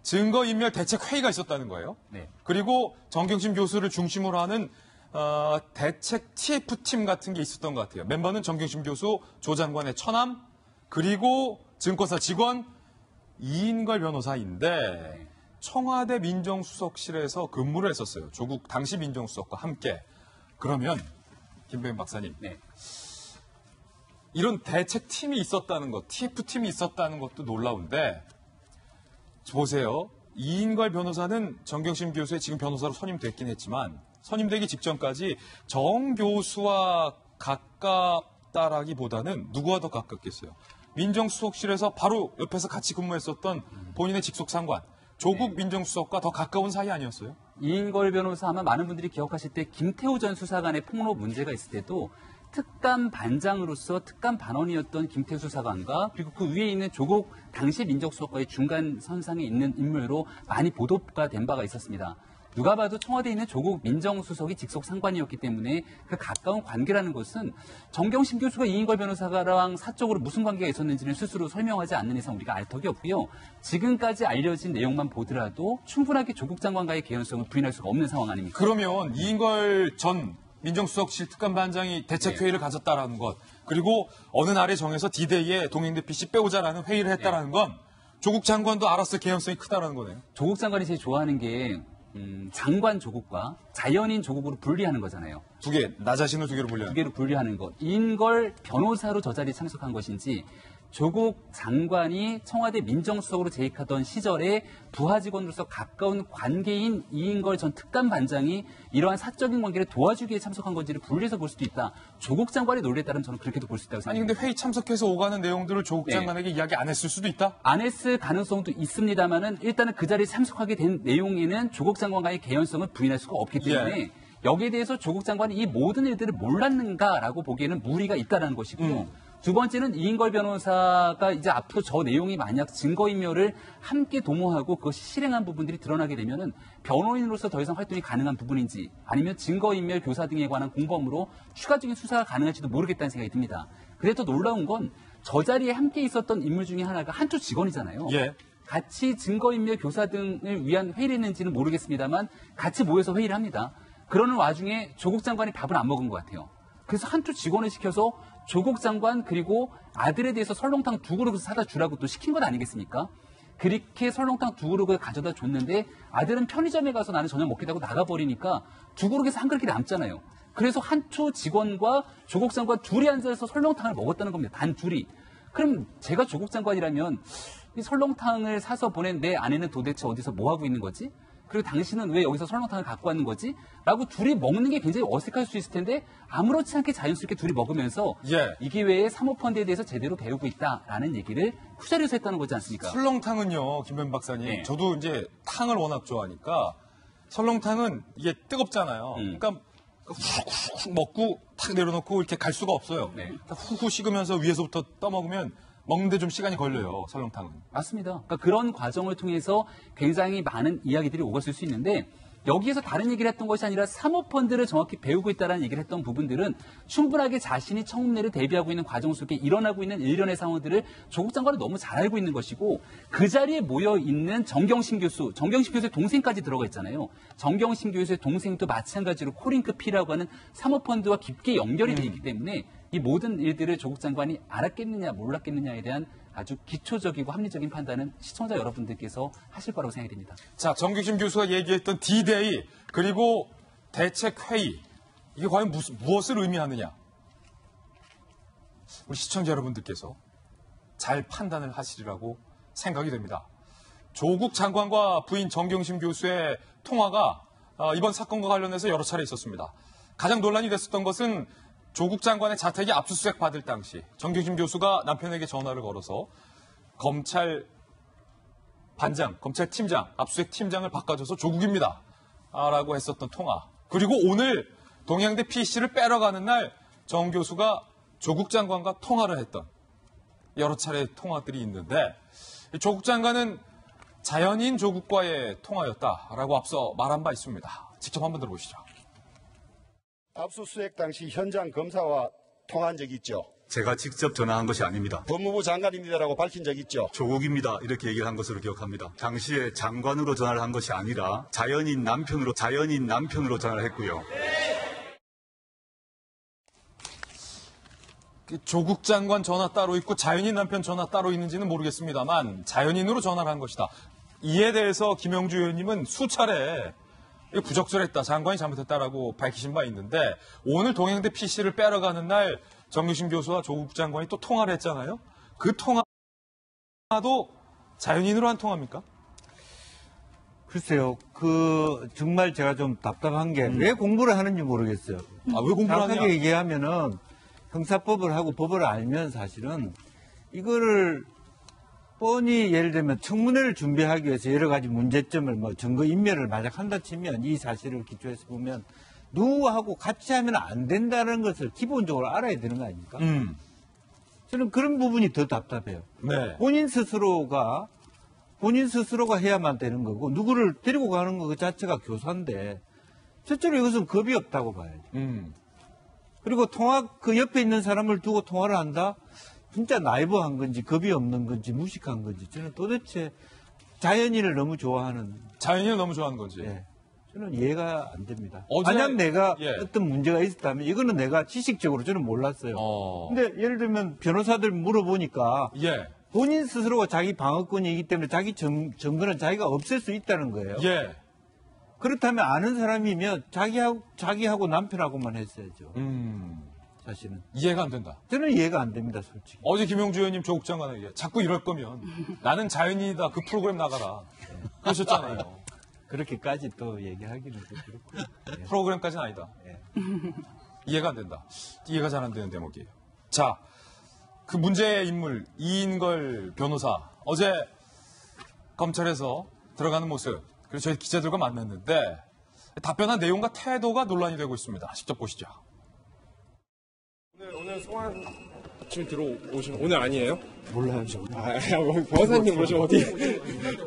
증거인멸 대책회의가 있었다는 거예요. 네. 그리고 정경심 교수를 중심으로 하는 대책 TF팀 같은 게 있었던 것 같아요. 멤버는 정경심 교수, 조 장관의 처남, 그리고 증권사 직원, 이인걸 변호사인데 청와대 민정수석실에서 근무를 했었어요. 조국 당시 민정수석과 함께. 그러면 김병현 박사님, 네. 이런 대책팀이 있었다는 것, TF팀이 있었다는 것도 놀라운데 보세요. 이인걸 변호사는 정경심 교수의 지금 변호사로 선임됐긴 했지만 선임되기 직전까지 정 교수와 가깝다라기보다는 누구와 더 가깝겠어요. 민정수석실에서 바로 옆에서 같이 근무했었던 본인의 직속 상관, 조국 민정수석과 더 가까운 사이 아니었어요? 이인걸 변호사 아마 많은 분들이 기억하실 때 김태호 전 수사관의 폭로 문제가 있을 때도 특감 반장으로서 특감 반원이었던 김태우 수사관과 그리고 그 위에 있는 조국 당시 민정수석과의 중간 선상에 있는 인물로 많이 보도가 된 바가 있었습니다. 누가 봐도 청와대에 있는 조국 민정수석이 직속 상관이었기 때문에 그 가까운 관계라는 것은 정경심 교수가 이인걸 변호사랑 사적으로 무슨 관계가 있었는지는 스스로 설명하지 않는 이상 우리가 알 턱이 없고요. 지금까지 알려진 내용만 보더라도 충분하게 조국 장관과의 개연성을 부인할 수가 없는 상황 아닙니까? 그러면 이인걸 전 민정수석실 특감반장이 대책회의를 가졌다라는 것, 그리고 어느 날에 정해서 D-Day에 동행대 PC 빼오자라는 회의를 했다라는 건 조국 장관도 알았을 개연성이 크다라는 거네요. 조국 장관이 제일 좋아하는 게 장관 조국과 자연인 조국으로 분리하는 거잖아요. 두 개, 나 자신을 두 개로 분리하는. 두 개로 분리하는 것. 이인걸 변호사로 저 자리에 참석한 것인지 조국 장관이 청와대 민정수석으로 재직하던 시절에 부하 직원으로서 가까운 관계인 이인걸 전 특감반장이 이러한 사적인 관계를 도와주기에 참석한 건지를 분리해서 볼 수도 있다. 조국 장관의 논리에 따르면 저는 그렇게도 볼 수 있다고 생각합니다. 아니 근데 회의 참석해서 오가는 내용들을 조국 장관에게 이야기 안 했을 수도 있다? 안 했을 가능성도 있습니다만은 일단은 그 자리에 참석하게 된 내용에는 조국 장관과의 개연성을 부인할 수가 없기 때문에 여기에 대해서 조국 장관이 이 모든 일들을 몰랐는가라고 보기에는 무리가 있다는 것이고요. 두 번째는 이인걸 변호사가 이제 앞으로 저 내용이 만약 증거인멸을 함께 도모하고 그것이 실행한 부분들이 드러나게 되면은 변호인으로서 더 이상 활동이 가능한 부분인지 아니면 증거인멸 교사 등에 관한 공범으로 추가적인 수사가 가능할지도 모르겠다는 생각이 듭니다. 그래 더 놀라운 건 저 자리에 함께 있었던 인물 중에 하나가 한초 직원이잖아요. 예. 같이 증거인멸 교사 등을 위한 회의를 했는지는 모르겠습니다만 같이 모여서 회의를 합니다. 그러는 와중에 조국 장관이 밥을 안 먹은 것 같아요. 그래서 한초 직원을 시켜서 조국 장관 그리고 아들에 대해서 설렁탕 2그릇을 사다 주라고 또 시킨 것 아니겠습니까? 그렇게 설렁탕 2그릇을 가져다 줬는데 아들은 편의점에 가서 나는 저녁 먹겠다고 나가버리니까 2그릇에서 한 그릇이 남잖아요. 그래서 한초 직원과 조국 장관 둘이 앉아서 설렁탕을 먹었다는 겁니다. 단 둘이. 그럼 제가 조국 장관이라면 이 설렁탕을 사서 보낸 내 아내는 도대체 어디서 뭐 하고 있는 거지? 그리고 당신은 왜 여기서 설렁탕을 갖고 왔는 거지? 라고 둘이 먹는 게 굉장히 어색할 수 있을 텐데 아무렇지 않게 자연스럽게 둘이 먹으면서 이 기회에 사모펀드에 대해서 제대로 배우고 있다라는 얘기를 후자리에서 했다는 거지 않습니까? 설렁탕은요, 김변 박사님. 저도 이제 탕을 워낙 좋아하니까 설렁탕은 이게 뜨겁잖아요. 그러니까 훅 먹고 탁 내려놓고 이렇게 갈 수가 없어요. 그러니까 후후 식으면서 위에서부터 떠먹으면 먹는데 좀 시간이 걸려요, 설렁탕은. 맞습니다. 그러니까 그런 과정을 통해서 굉장히 많은 이야기들이 오갔을 수 있는데 여기에서 다른 얘기를 했던 것이 아니라 사모펀드를 정확히 배우고 있다는 얘기를 했던 부분들은 충분하게 자신이 청문회를 대비하고 있는 과정 속에 일어나고 있는 일련의 상황들을 조국 장관은 너무 잘 알고 있는 것이고 그 자리에 모여 있는 정경심 교수의 동생까지 들어가 있잖아요. 정경심 교수의 동생도 마찬가지로 코링크 P라고 하는 사모펀드와 깊게 연결이 되어 있기 때문에 이 모든 일들을 조국 장관이 알았겠느냐 몰랐겠느냐에 대한 아주 기초적이고 합리적인 판단은 시청자 여러분들께서 하실 거라고 생각이 됩니다. 자, 정경심 교수가 얘기했던 D-Day 그리고 대책회의 이게 과연 무엇을 의미하느냐? 우리 시청자 여러분들께서 잘 판단을 하시리라고 생각이 됩니다. 조국 장관과 부인 정경심 교수의 통화가 이번 사건과 관련해서 여러 차례 있었습니다. 가장 논란이 됐었던 것은 조국 장관의 자택이 압수수색 받을 당시 정경심 교수가 남편에게 전화를 걸어서 검찰팀장, 압수수색 팀장을 바꿔줘서 조국입니다. 라고 했었던 통화. 그리고 오늘 동양대 PC를 빼러 가는 날 정 교수가 조국 장관과 통화를 했던 여러 차례 통화들이 있는데 조국 장관은 자연인 조국과의 통화였다라고 앞서 말한 바 있습니다. 직접 한번 들어보시죠. 압수수색 당시 현장 검사와 통화한 적이 있죠. 제가 직접 전화한 것이 아닙니다. 법무부 장관입니다라고 밝힌 적 있죠? 조국입니다. 이렇게 얘기를 한 것으로 기억합니다. 당시에 장관으로 전화를 한 것이 아니라 자연인 남편으로 전화를 했고요. 조국 장관 전화 따로 있고 자연인 남편 전화 따로 있는지는 모르겠습니다만 자연인으로 전화를 한 것이다. 이에 대해서 김영주 의원님은 수차례 부적절했다, 장관이 잘못했다라고 밝히신 바 있는데 오늘 동행대 PC를 빼러가는 날 정유신 교수와 조국 장관이 또 통화를 했잖아요. 그 통화도 자연인으로 한 통화입니까? 글쎄요, 정말 제가 좀 답답한 게 왜 공부를 하는지 모르겠어요. 아, 왜 공부를 하냐? 정확하게 얘기하면은 형사법을 하고 법을 알면 사실은 이거를 뻔히 예를 들면 청문회를 준비하기 위해서 여러 가지 문제점을 증거 인멸을 만약 한다 치면 이 사실을 기초해서 보면 누구하고 같이 하면 안 된다는 것을 기본적으로 알아야 되는 거 아닙니까? 저는 그런 부분이 더 답답해요. 네. 본인 스스로가 해야만 되는 거고 누구를 데리고 가는 것 자체가 교사인데 실제로 이것은 겁이 없다고 봐야죠. 그리고 그 옆에 있는 사람을 두고 통화를 한다? 진짜 나이브한 건지 겁이 없는 건지 무식한 건지 저는 도대체 자연인을 너무 좋아하는 건지. 예, 저는 이해가 안 됩니다. 어제- 만약 내가 예. 어떤 문제가 있었다면 이거는 내가 지식적으로 저는 몰랐어요. 근데 예를 들면 변호사들 물어보니까 예. 본인 스스로가 자기 방어권이기 때문에 자기 증거는 자기가 없앨 수 있다는 거예요. 예. 그렇다면 아는 사람이면 자기하고 남편하고만 했어야죠. 사실은. 이해가 안 된다. 저는 이해가 안 됩니다, 솔직히. 어제 김용주 의원님 조국 장관에게 자꾸 이럴 거면 나는 자연인이다, 그 프로그램 나가라 그러셨잖아요. 그렇게까지 또 얘기하기는 좀 그렇고. 프로그램까지는 아니다. 이해가 안 된다. 이해가 잘 안 되는 대목이에요. 자, 그 문제의 인물 이인걸 변호사 어제 검찰에서 들어가는 모습 그리고 저희 기자들과 만났는데 답변한 내용과 태도가 논란이 되고 있습니다. 직접 보시죠. 오늘 소환 지금 들어오신 오늘 아니에요? 몰라요, 저. 뭐 변호사님 오시면 어디?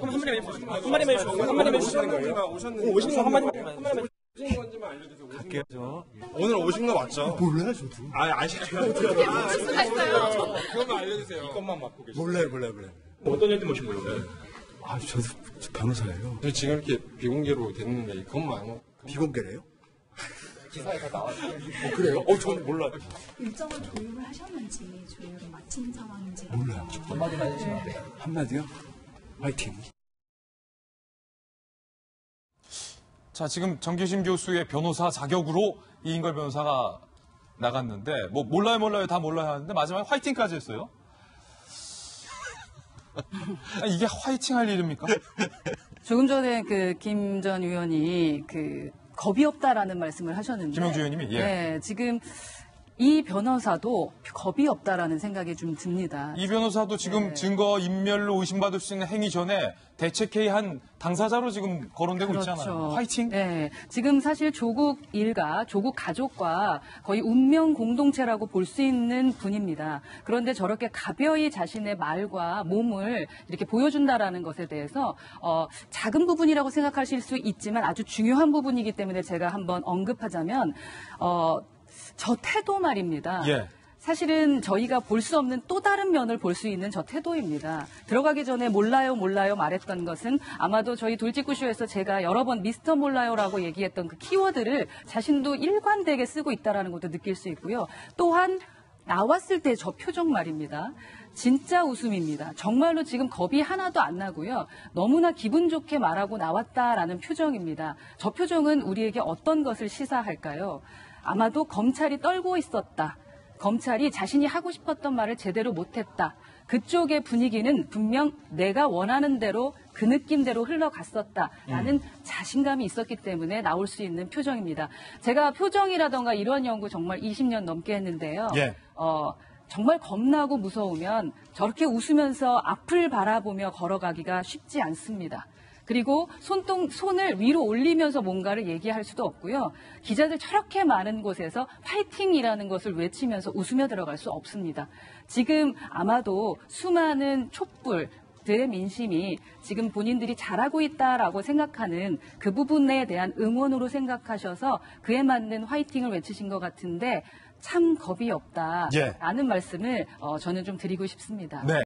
한마디만 해주시는 거예요? 오시는 거 한마디만 오신 건지만 알려주세요. 갈게요, 저. 오늘 오신 거 맞죠? 몰라요, 저도. 아시죠? 그것만 알려주세요. 이것만 맡고 계세요. 몰라요. 어떤 일때 모신 거예요? 저도 변호사예요. 저 지금 이렇게 비공개로 됐는데 그것만 비공개래요? 기사에 다 나왔어요. 그래요? 저는 몰라요. 일정을 조율을 하셨는지 조율을 마친 상황인지 몰라요. 한마디요? 화이팅. 자, 지금 정규심 교수의 변호사 자격으로 이인걸 변호사가 나갔는데 몰라요 다 몰라요 하는데 마지막에 화이팅까지 했어요. 이게 화이팅 할 일입니까? 조금 전에 김 전 의원이 겁이 없다라는 말씀을 하셨는데. 김영주 의원님이, 예. 네, 지금 이 변호사도 겁이 없다라는 생각이 좀 듭니다. 이 변호사도 지금 네. 증거 인멸로 의심받을 수 있는 행위 전에 대책회의한 당사자로 지금 거론되고 있잖아요. 화이팅! 네. 지금 사실 조국 일가, 조국 가족과 거의 운명 공동체라고 볼 수 있는 분입니다. 그런데 저렇게 가벼이 자신의 말과 몸을 이렇게 보여준다라는 것에 대해서 작은 부분이라고 생각하실 수 있지만 아주 중요한 부분이기 때문에 제가 한번 언급하자면 저 태도 말입니다. 예. 사실은 저희가 볼 수 없는 또 다른 면을 볼 수 있는 저 태도입니다. 들어가기 전에 몰라요 말했던 것은 아마도 저희 돌직구쇼에서 제가 여러 번 미스터 몰라요라고 얘기했던 그 키워드를 자신도 일관되게 쓰고 있다는 것도 느낄 수 있고요. 또한 나왔을 때 저 표정 말입니다. 진짜 웃음입니다. 정말로 지금 겁이 하나도 안 나고요. 너무나 기분 좋게 말하고 나왔다라는 표정입니다. 저 표정은 우리에게 어떤 것을 시사할까요? 아마도 검찰이 떨고 있었다. 검찰이 자신이 하고 싶었던 말을 제대로 못했다. 그쪽의 분위기는 분명 내가 원하는 대로 그 느낌대로 흘러갔었다라는 자신감이 있었기 때문에 나올 수 있는 표정입니다. 제가 표정이라던가 이런 연구 정말 20년 넘게 했는데요. 예. 정말 겁나고 무서우면 저렇게 웃으면서 앞을 바라보며 걸어가기가 쉽지 않습니다. 그리고 손을 위로 올리면서 뭔가를 얘기할 수도 없고요. 기자들 저렇게 많은 곳에서 파이팅이라는 것을 외치면서 웃으며 들어갈 수 없습니다. 지금 아마도 수많은 촛불들의 민심이 지금 본인들이 잘하고 있다라고 생각하는 그 부분에 대한 응원으로 생각하셔서 그에 맞는 화이팅을 외치신 것 같은데 참 겁이 없다라는 예. 말씀을 저는 좀 드리고 싶습니다. 네.